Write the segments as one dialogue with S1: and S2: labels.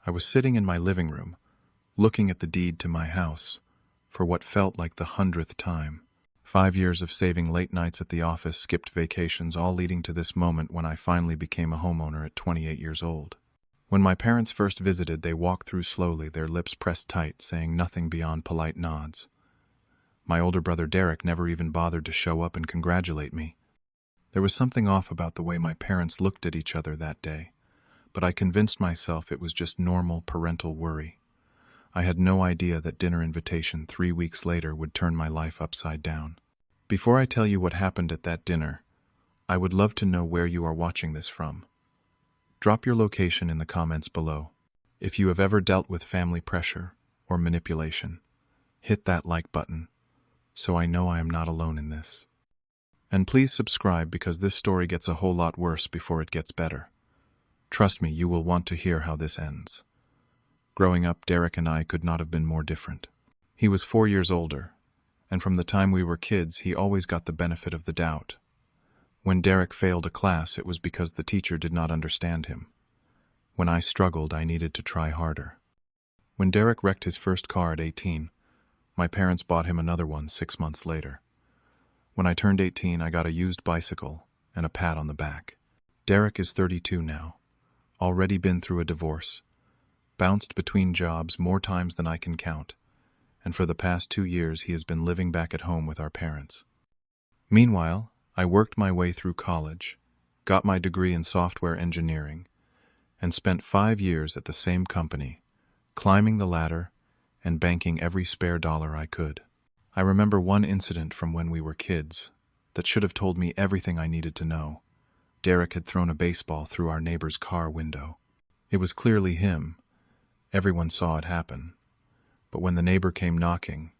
S1: I was sitting in my living room, looking at the deed to my house, for what felt like the 100th time. 5 years of saving late nights at the office, skipped vacations, all leading to this moment when I finally became a homeowner at 28 years old. When my parents first visited, they walked through slowly, their lips pressed tight, saying nothing beyond polite nods. My older brother Derek never even bothered to show up and congratulate me. There was something off about the way my parents looked at each other that day, but I convinced myself it was just normal parental worry. I had no idea that dinner invitation 3 weeks later would turn my life upside down. Before I tell you what happened at that dinner, I would love to know where you are watching this from. Drop your location in the comments below. If you have ever dealt with family pressure or manipulation, hit that like button so I know I am not alone in this. And please subscribe, because this story gets a whole lot worse before it gets better. Trust me, you will want to hear how this ends. Growing up, Derek and I could not have been more different. He was 4 years older, and from the time we were kids, he always got the benefit of the doubt. When Derek failed a class, it was because the teacher did not understand him. When I struggled, I needed to try harder. When Derek wrecked his first car at 18, my parents bought him another one 6 months later. When I turned 18, I got a used bicycle and a pat on the back. Derek is 32 now, already been through a divorce, bounced between jobs more times than I can count, and for the past 2 years he has been living back at home with our parents. Meanwhile, I worked my way through college, got my degree in software engineering, and spent 5 years at the same company, climbing the ladder and banking every spare dollar I could. I remember one incident from when we were kids that should have told me everything I needed to know. Derek had thrown a baseball through our neighbor's car window. It was clearly him. Everyone saw it happen. But when the neighbor came knocking,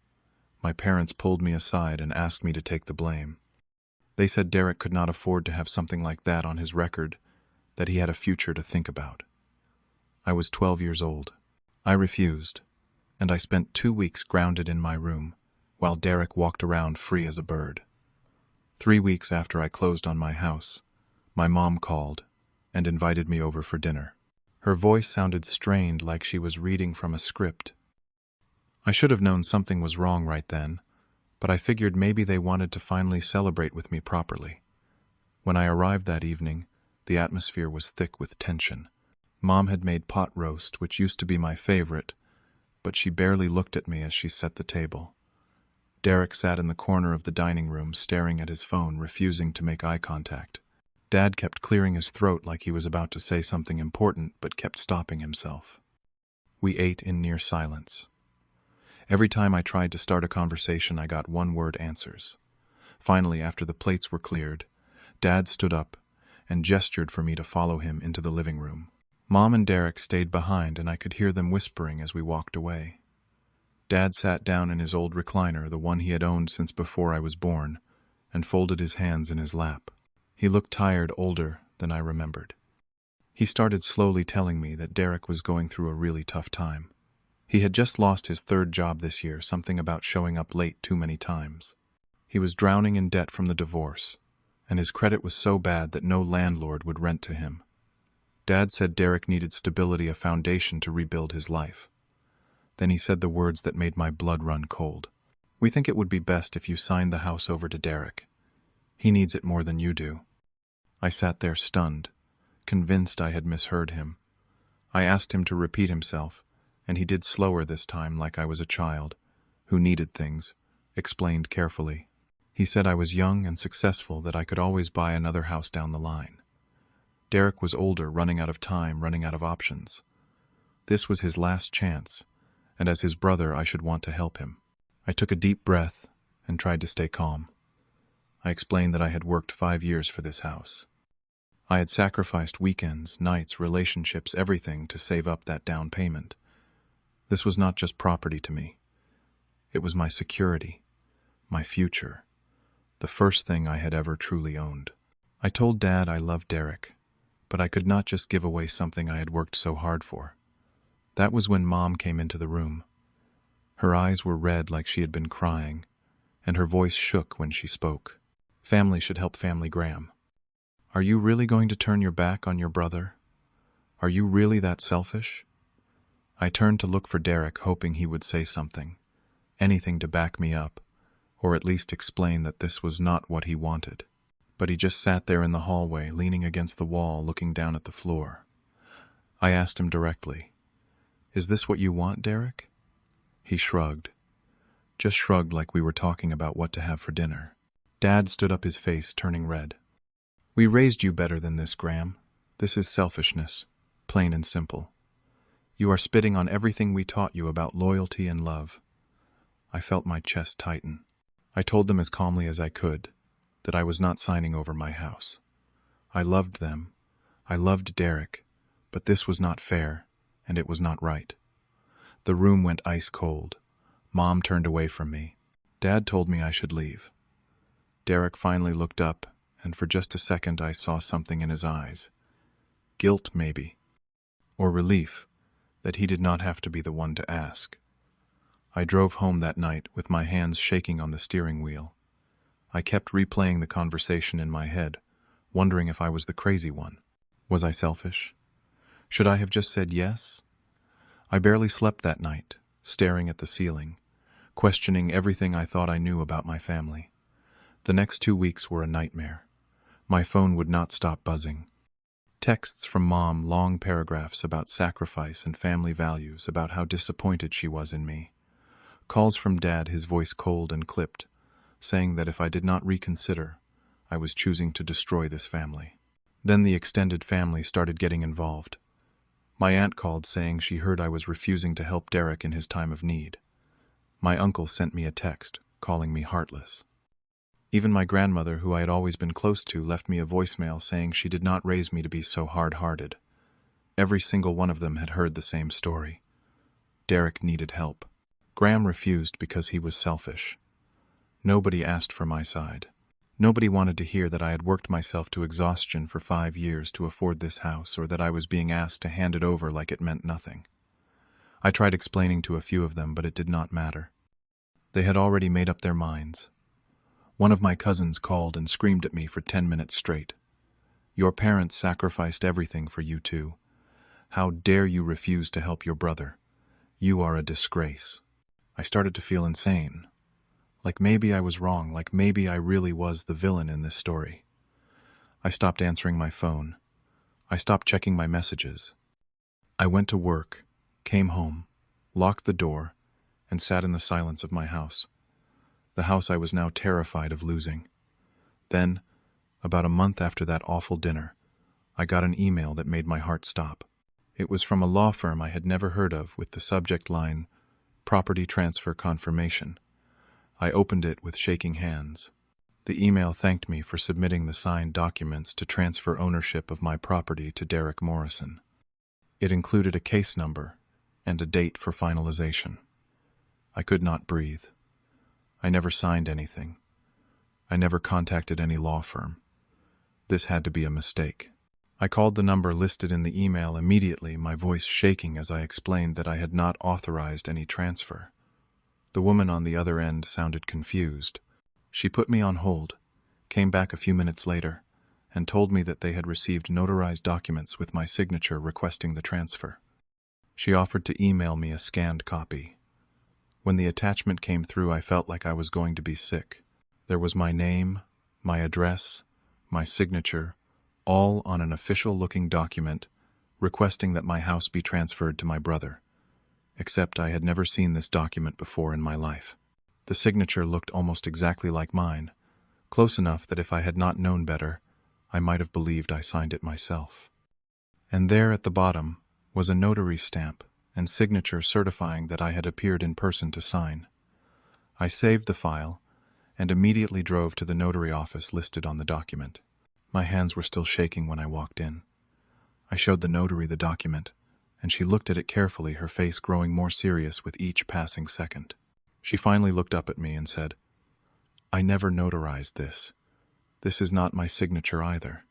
S1: my parents pulled me aside and asked me to take the blame. They said Derek could not afford to have something like that on his record, that he had a future to think about. I was 12 years old. I refused, and I spent 2 weeks grounded in my room, while Derek walked around free as a bird. 3 weeks after I closed on my house, my mom called and invited me over for dinner. Her voice sounded strained, like she was reading from a script. I should have known something was wrong right then, but I figured maybe they wanted to finally celebrate with me properly. When I arrived that evening, the atmosphere was thick with tension. Mom had made pot roast, which used to be my favorite, but she barely looked at me as she set the table. Derek sat in the corner of the dining room, staring at his phone, refusing to make eye contact. Dad kept clearing his throat like he was about to say something important, but kept stopping himself. We ate in near silence. Every time I tried to start a conversation, I got one-word answers. Finally, after the plates were cleared, Dad stood up and gestured for me to follow him into the living room. Mom and Derek stayed behind, and I could hear them whispering as we walked away. Dad sat down in his old recliner, the one he had owned since before I was born, and folded his hands in his lap. He looked tired, older than I remembered. He started slowly telling me that Derek was going through a really tough time. He had just lost his 3rd job this year, something about showing up late too many times. He was drowning in debt from the divorce, and his credit was so bad that no landlord would rent to him. Dad said Derek needed stability, a foundation to rebuild his life. Then he said the words that made my blood run cold. "We think it would be best if you signed the house over to Derek. He needs it more than you do." I sat there stunned, convinced I had misheard him. I asked him to repeat himself, and he did slower this time, like I was a child who needed things, explained carefully. He said I was young and successful, that I could always buy another house down the line. Derek was older, running out of time, running out of options. This was his last chance, and as his brother, I should want to help him. I took a deep breath and tried to stay calm. I explained that I had worked 5 years for this house. I had sacrificed weekends, nights, relationships, everything to save up that down payment. This was not just property to me. It was my security, my future, the first thing I had ever truly owned. I told Dad I loved Derek, but I could not just give away something I had worked so hard for. That was when Mom came into the room. Her eyes were red, like she had been crying, and her voice shook when she spoke. "Family should help family, Graham. Are you really going to turn your back on your brother? Are you really that selfish? I turned to look for Derek, hoping he would say something, anything to back me up, or at least explain that this was not what he wanted. But he just sat there in the hallway, leaning against the wall, looking down at the floor. I asked him directly, "Is this what you want, Derek?" He shrugged. Just shrugged like we were talking about what to have for dinner. Dad stood up, his face turning red. "We raised you better than this, Graham. This is selfishness, plain and simple. You are spitting on everything we taught you about loyalty and love." I felt my chest tighten. I told them as calmly as I could that I was not signing over my house. I loved them. I loved Derek, but this was not fair, and it was not right. The room went ice cold. Mom turned away from me. Dad told me I should leave. Derek finally looked up, and for just a second I saw something in his eyes. Guilt, maybe. Or relief that he did not have to be the one to ask. I drove home that night with my hands shaking on the steering wheel. I kept replaying the conversation in my head, wondering if I was the crazy one. Was I selfish? Should I have just said yes? I barely slept that night, staring at the ceiling, questioning everything I thought I knew about my family. The next 2 weeks were a nightmare. My phone would not stop buzzing. Texts from Mom, long paragraphs about sacrifice and family values, about how disappointed she was in me. Calls from Dad, his voice cold and clipped, saying that if I did not reconsider, I was choosing to destroy this family. Then the extended family started getting involved. My aunt called saying she heard I was refusing to help Derek in his time of need. My uncle sent me a text, calling me heartless. Even my grandmother, who I had always been close to, left me a voicemail saying she did not raise me to be so hard-hearted. Every single one of them had heard the same story. Derek needed help. Graham refused because he was selfish. Nobody asked for my side. Nobody wanted to hear that I had worked myself to exhaustion for 5 years to afford this house, or that I was being asked to hand it over like it meant nothing. I tried explaining to a few of them, but it did not matter. They had already made up their minds. One of my cousins called and screamed at me for 10 minutes straight. "Your parents sacrificed everything for you two. How dare you refuse to help your brother? You are a disgrace." I started to feel insane. Like maybe I was wrong, like maybe I really was the villain in this story. I stopped answering my phone. I stopped checking my messages. I went to work, came home, locked the door, and sat in the silence of my house. The house I was now terrified of losing. Then, about a month after that awful dinner, I got an email that made my heart stop. It was from a law firm I had never heard of, with the subject line, "Property Transfer Confirmation." I opened it with shaking hands. The email thanked me for submitting the signed documents to transfer ownership of my property to Derek Morrison. It included a case number and a date for finalization. I could not breathe. I never signed anything. I never contacted any law firm. This had to be a mistake. I called the number listed in the email immediately, my voice shaking as I explained that I had not authorized any transfer. The woman on the other end sounded confused. She put me on hold, came back a few minutes later, and told me that they had received notarized documents with my signature requesting the transfer. She offered to email me a scanned copy. When the attachment came through, I felt like I was going to be sick. There was my name, my address, my signature, all on an official-looking document requesting that my house be transferred to my brother. Except I had never seen this document before in my life. The signature looked almost exactly like mine, close enough that if I had not known better, I might have believed I signed it myself. And there at the bottom was a notary stamp and signature certifying that I had appeared in person to sign. I saved the file and immediately drove to the notary office listed on the document. My hands were still shaking when I walked in. I showed the notary the document, and she looked at it carefully, her face growing more serious with each passing second. She finally looked up at me and said, "I never notarized this. This is not my signature either.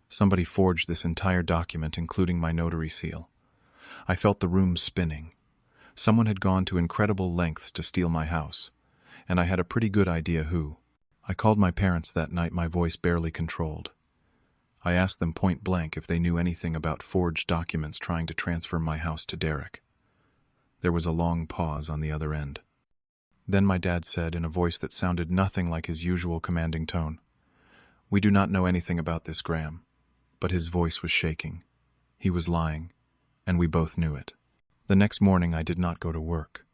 S1: Somebody forged this entire document, including my notary seal." I felt the room spinning. Someone had gone to incredible lengths to steal my house, and I had a pretty good idea who. I called my parents that night, my voice barely controlled. I asked them point blank if they knew anything about forged documents trying to transfer my house to Derek. There was a long pause on the other end. Then my dad said, in a voice that sounded nothing like his usual commanding tone, "We do not know anything about this, Graham." But his voice was shaking. He was lying, and we both knew it. The next morning I did not go to work.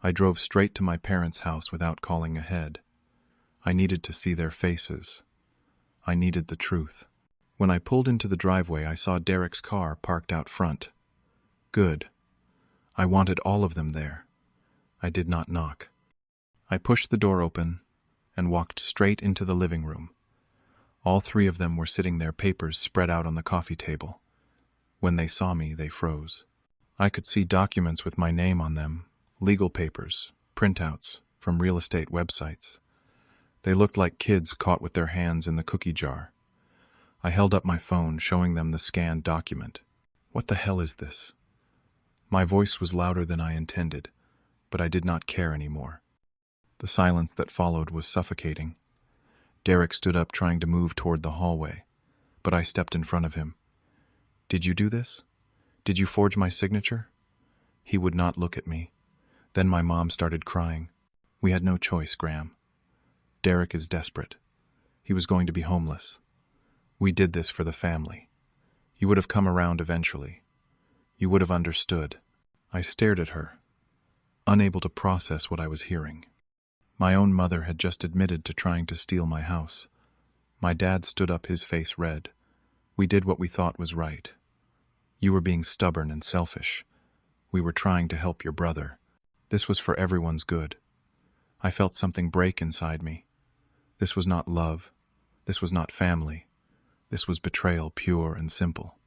S1: I drove straight to my parents' house without calling ahead. I needed to see their faces. I needed the truth. When I pulled into the driveway, I saw Derek's car parked out front. Good. I wanted all of them there. I did not knock. I pushed the door open and walked straight into the living room. All three of them were sitting there, papers spread out on the coffee table. When they saw me, they froze. I could see documents with my name on them, legal papers, printouts from real estate websites. They looked like kids caught with their hands in the cookie jar. I held up my phone, showing them the scanned document. What the hell is this? My voice was louder than I intended, but I did not care anymore. The silence that followed was suffocating. Derek stood up, trying to move toward the hallway, but I stepped in front of him. "Did you do this? Did you forge my signature?" He would not look at me. Then my mom started crying. "We had no choice, Graham. Derek is desperate. He was going to be homeless. We did this for the family. You would have come around eventually. You would have understood." I stared at her, unable to process what I was hearing. My own mother had just admitted to trying to steal my house. My dad stood up, his face red. "We did what we thought was right. You were being stubborn and selfish. We were trying to help your brother. This was for everyone's good." I felt something break inside me. This was not love. This was not family. This was betrayal, pure and simple.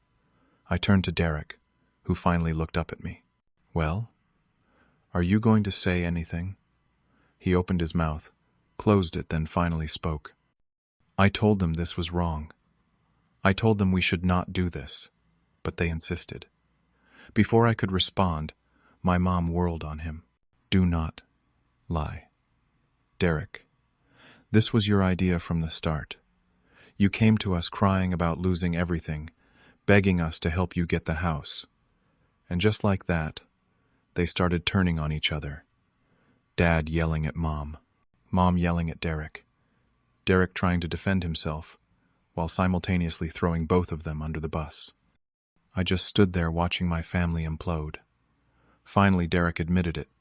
S1: I turned to Derek, who finally looked up at me. "Well, are you going to say anything?" He opened his mouth, closed it, then finally spoke. "I told them this was wrong. I told them we should not do this, but they insisted." Before I could respond, my mom whirled on him. "Do not lie. Derek, this was your idea from the start. You came to us crying about losing everything, begging us to help you get the house. And just like that, they started turning on each other. Dad yelling at Mom yelling at Derek, Derek trying to defend himself, while simultaneously throwing both of them under the bus. I just stood there watching my family implode. Finally, Derek admitted it.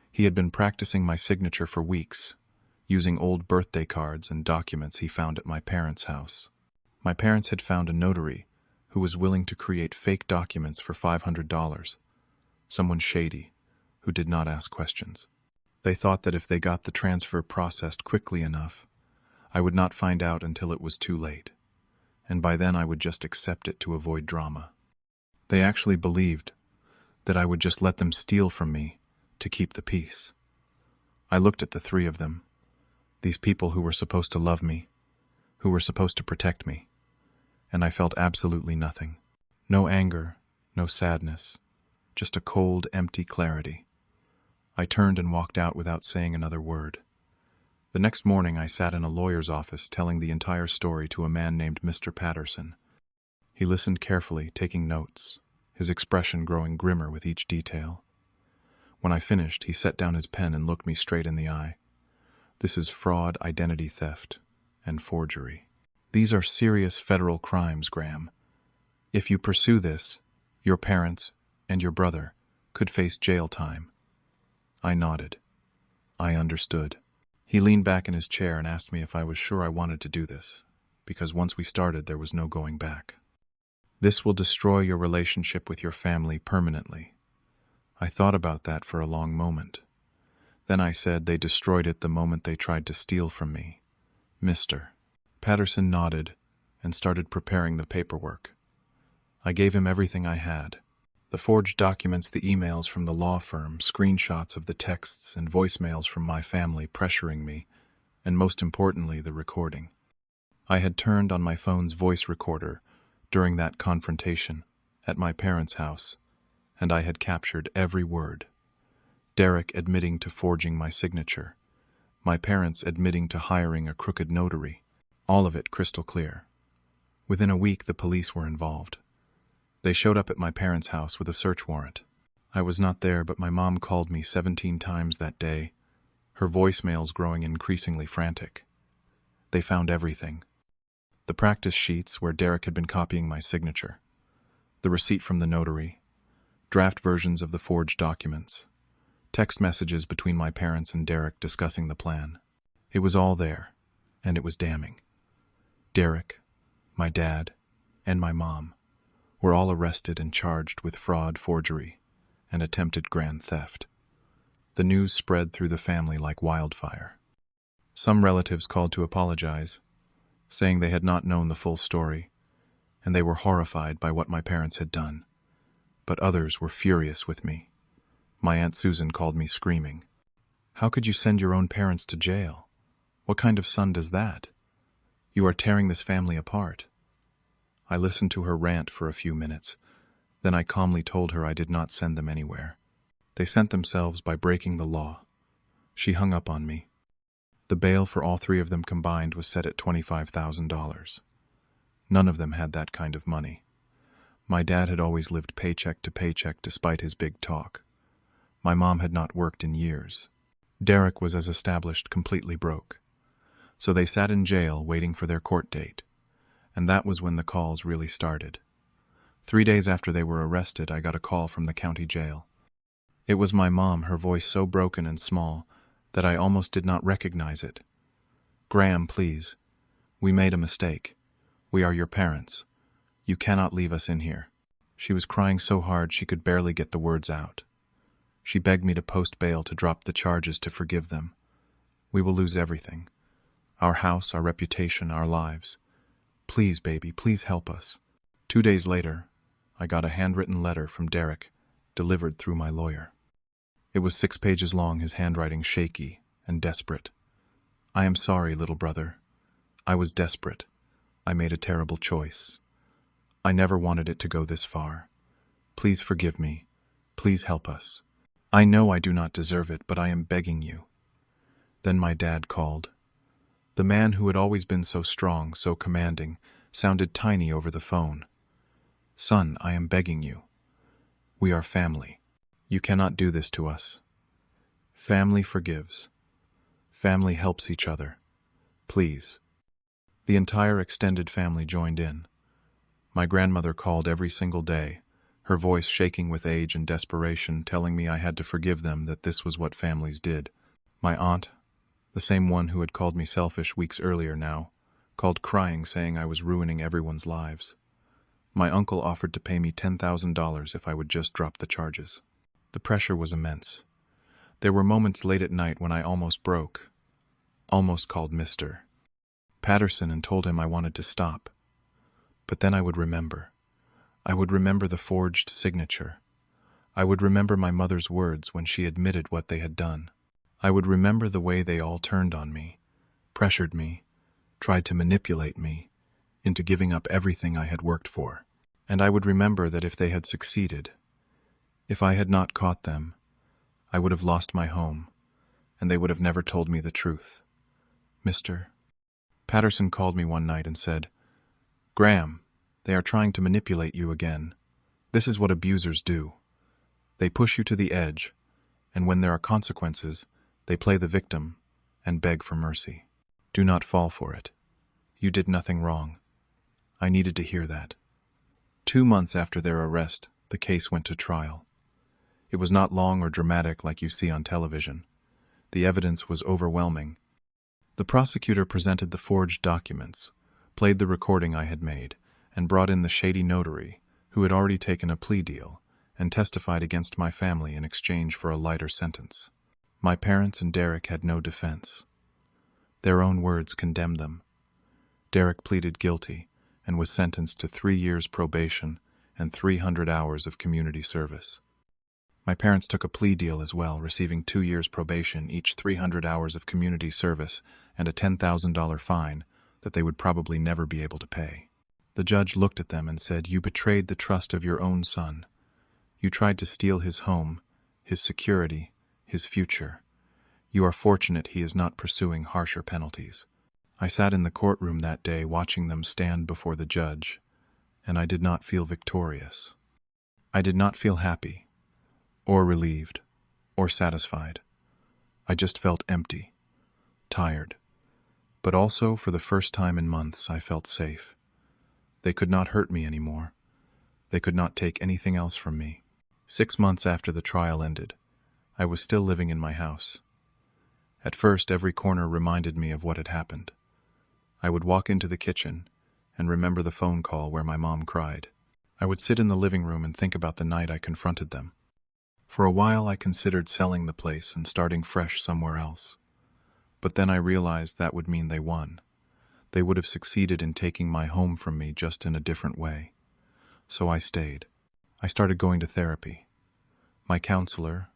S1: He had been practicing my signature for weeks, using old birthday cards and documents he found at my parents' house. My parents had found a notary who was willing to create fake documents for $500, someone shady who did not ask questions. They thought that if they got the transfer processed quickly enough, I would not find out until it was too late, and by then I would just accept it to avoid drama. They actually believed that I would just let them steal from me to keep the peace. I looked at the three of them, these people who were supposed to love me, who were supposed to protect me, and I felt absolutely nothing. No anger, no sadness, just a cold, empty clarity. I turned and walked out without saying another word. The next morning I sat in a lawyer's office telling the entire story to a man named Mr. Patterson. He listened carefully, taking notes, his expression growing grimmer with each detail. When I finished, he set down his pen and looked me straight in the eye. "This is fraud, identity theft, and forgery. These are serious federal crimes, Graham. If you pursue this, your parents and your brother could face jail time." I nodded. I understood. He leaned back in his chair and asked me if I was sure I wanted to do this, because once we started, there was no going back. "This will destroy your relationship with your family permanently." I thought about that for a long moment. Then I said, "They destroyed it the moment they tried to steal from me, Mr." Patterson nodded and started preparing the paperwork. I gave him everything I had. The forged documents, the emails from the law firm, screenshots of the texts and voicemails from my family pressuring me, and most importantly, the recording. I had turned on my phone's voice recorder during that confrontation at my parents' house, and I had captured every word. Derek admitting to forging my signature, my parents admitting to hiring a crooked notary, all of it crystal clear. Within a week, the police were involved. They showed up at my parents' house with a search warrant. I was not there, but my mom called me 17 times that day, her voicemails growing increasingly frantic. They found everything. The practice sheets where Derek had been copying my signature, the receipt from the notary, draft versions of the forged documents, text messages between my parents and Derek discussing the plan. It was all there, and it was damning. Derek, my dad, and my mom were all arrested and charged with fraud, forgery, and attempted grand theft. The news spread through the family like wildfire. Some relatives called to apologize, saying they had not known the full story, and they were horrified by what my parents had done. But others were furious with me. My Aunt Susan called me screaming. "How could you send your own parents to jail? What kind of son does that? You are tearing this family apart." I listened to her rant for a few minutes. Then I calmly told her I did not send them anywhere. They sent themselves by breaking the law. She hung up on me. The bail for all three of them combined was set at $25,000. None of them had that kind of money. My dad had always lived paycheck to paycheck despite his big talk. My mom had not worked in years. Derek was, as established, completely broke. So they sat in jail waiting for their court date. And that was when the calls really started. 3 days after they were arrested, I got a call from the county jail. It was my mom, her voice so broken and small that I almost did not recognize it. "Graham, please. We made a mistake. We are your parents. You cannot leave us in here." She was crying so hard she could barely get the words out. She begged me to post bail to drop the charges to forgive them. "We will lose everything. Our house, our reputation, our lives. Please, baby, please help us." 2 days later, I got a handwritten letter from Derek, delivered through my lawyer. It was 6 pages long, his handwriting shaky and desperate. "I am sorry, little brother. I was desperate. I made a terrible choice. I never wanted it to go this far. Please forgive me. Please help us. I know I do not deserve it, but I am begging you." Then my dad called. The man who had always been so strong, so commanding, sounded tiny over the phone. "Son, I am begging you. We are family. You cannot do this to us. Family forgives. Family helps each other. Please." The entire extended family joined in. My grandmother called every single day, her voice shaking with age and desperation, telling me I had to forgive them, that this was what families did. My aunt, the same one who had called me selfish weeks earlier now, called crying, saying I was ruining everyone's lives. My uncle offered to pay me $10,000 if I would just drop the charges. The pressure was immense. There were moments late at night when I almost broke, almost called Mr. Patterson and told him I wanted to stop. But then I would remember. I would remember the forged signature. I would remember my mother's words when she admitted what they had done. I would remember the way they all turned on me, pressured me, tried to manipulate me into giving up everything I had worked for. And I would remember that if they had succeeded, if I had not caught them, I would have lost my home, and they would have never told me the truth. Mr. Patterson called me one night and said, "Graham, they are trying to manipulate you again. This is what abusers do. They push you to the edge, and when there are consequences, they play the victim and beg for mercy. Do not fall for it. You did nothing wrong." I needed to hear that. 2 months after their arrest, the case went to trial. It was not long or dramatic like you see on television. The evidence was overwhelming. The prosecutor presented the forged documents, played the recording I had made, and brought in the shady notary, who had already taken a plea deal, and testified against my family in exchange for a lighter sentence. My parents and Derek had no defense. Their own words condemned them. Derek pleaded guilty and was sentenced to 3 years probation and 300 hours of community service. My parents took a plea deal as well, receiving 2 years probation, each 300 hours of community service, and a $10,000 fine that they would probably never be able to pay. The judge looked at them and said, "You betrayed the trust of your own son. You tried to steal his home, his security, his future. You are fortunate he is not pursuing harsher penalties." I sat in the courtroom that day watching them stand before the judge, and I did not feel victorious. I did not feel happy or relieved, or satisfied. I just felt empty, tired. But also, for the first time in months, I felt safe. They could not hurt me anymore. They could not take anything else from me. 6 months after the trial ended, I was still living in my house. At first, every corner reminded me of what had happened. I would walk into the kitchen and remember the phone call where my mom cried. I would sit in the living room and think about the night I confronted them. For a while, I considered selling the place and starting fresh somewhere else. But then I realized that would mean they won. They would have succeeded in taking my home from me, just in a different way. So I stayed. I started going to therapy. My counselor,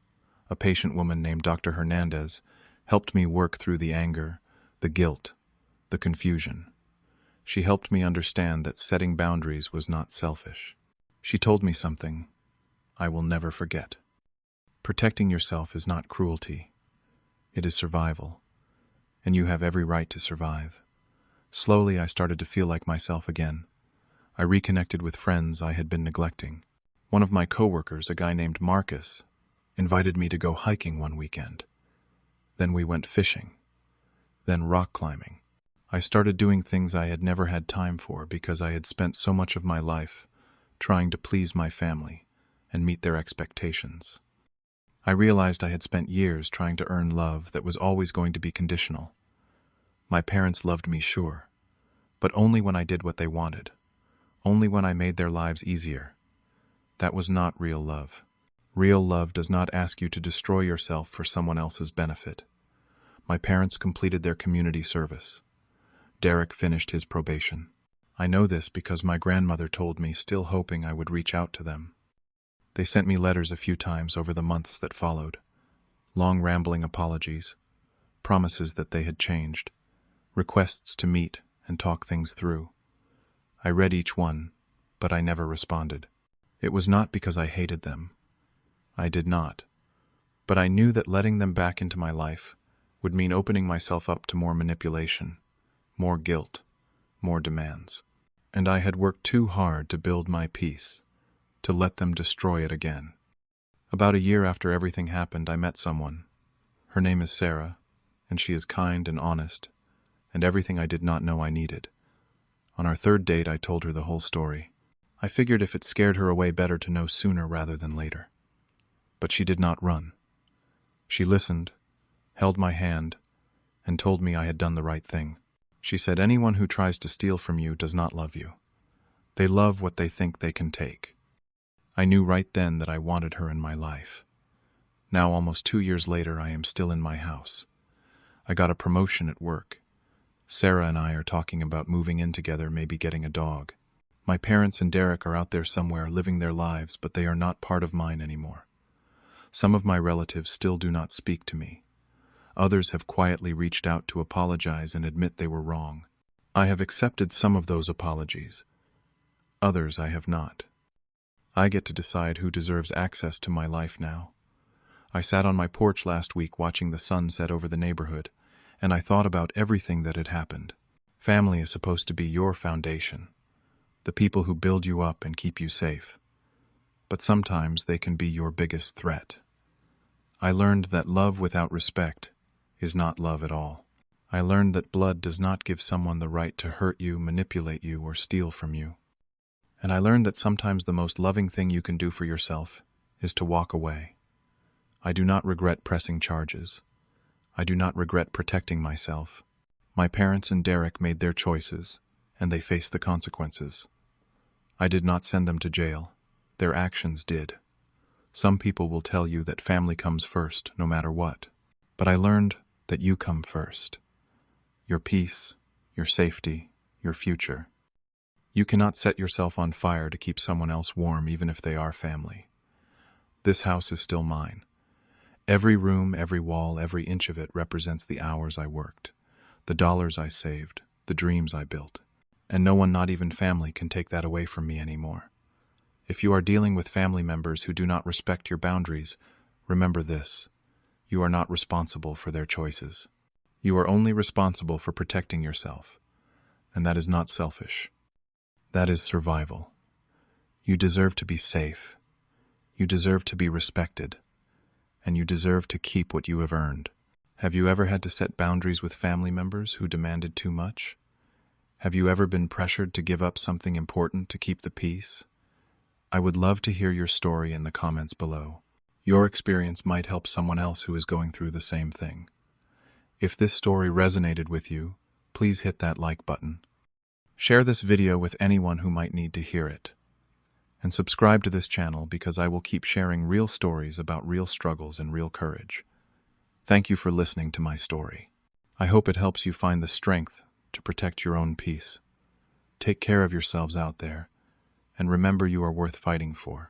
S1: a patient woman named Dr. Hernandez, helped me work through the anger, the guilt, the confusion. She helped me understand that setting boundaries was not selfish. She told me something I will never forget. Protecting yourself is not cruelty. It is survival. And you have every right to survive. Slowly, I started to feel like myself again. I reconnected with friends I had been neglecting. One of my coworkers, a guy named Marcus, invited me to go hiking one weekend. Then we went fishing. Then rock climbing. I started doing things I had never had time for because I had spent so much of my life trying to please my family and meet their expectations. I realized I had spent years trying to earn love that was always going to be conditional. My parents loved me, sure, but only when I did what they wanted, only when I made their lives easier. That was not real love. Real love does not ask you to destroy yourself for someone else's benefit. My parents completed their community service. Derek finished his probation. I know this because my grandmother told me, still hoping I would reach out to them. They sent me letters a few times over the months that followed. Long rambling apologies, promises that they had changed, requests to meet and talk things through. I read each one, but I never responded. It was not because I hated them. I did not. But I knew that letting them back into my life would mean opening myself up to more manipulation, more guilt, more demands. And I had worked too hard to build my peace, to let them destroy it again. About a year after everything happened, I met someone. Her name is Sarah, and she is kind and honest, and everything I did not know I needed. On our third date, I told her the whole story. I figured if it scared her away, better to know sooner rather than later. But she did not run. She listened, held my hand, and told me I had done the right thing. She said, anyone who tries to steal from you does not love you. They love what they think they can take. I knew right then that I wanted her in my life. Now, almost 2 years later, I am still in my house. I got a promotion at work. Sarah and I are talking about moving in together, maybe getting a dog. My parents and Derek are out there somewhere living their lives, but they are not part of mine anymore. Some of my relatives still do not speak to me. Others have quietly reached out to apologize and admit they were wrong. I have accepted some of those apologies. Others I have not. I get to decide who deserves access to my life now. I sat on my porch last week watching the sun set over the neighborhood, and I thought about everything that had happened. Family is supposed to be your foundation, the people who build you up and keep you safe. But sometimes they can be your biggest threat. I learned that love without respect is not love at all. I learned that blood does not give someone the right to hurt you, manipulate you, or steal from you. And I learned that sometimes the most loving thing you can do for yourself is to walk away. I do not regret pressing charges. I do not regret protecting myself. My parents and Derek made their choices, and they faced the consequences. I did not send them to jail. Their actions did. Some people will tell you that family comes first, no matter what. But I learned that you come first. Your peace, your safety, your future. You cannot set yourself on fire to keep someone else warm, even if they are family. This house is still mine. Every room, every wall, every inch of it represents the hours I worked, the dollars I saved, the dreams I built. And no one, not even family, can take that away from me anymore. If you are dealing with family members who do not respect your boundaries, remember this: you are not responsible for their choices. You are only responsible for protecting yourself, and that is not selfish. That is survival. You deserve to be safe. You deserve to be respected, and you deserve to keep what you have earned. Have you ever had to set boundaries with family members who demanded too much? Have you ever been pressured to give up something important to keep the peace? I would love to hear your story in the comments below. Your experience might help someone else who is going through the same thing. If this story resonated with you, please hit that like button. Share this video with anyone who might need to hear it. And subscribe to this channel because I will keep sharing real stories about real struggles and real courage. Thank you for listening to my story. I hope it helps you find the strength to protect your own peace. Take care of yourselves out there, and remember you are worth fighting for.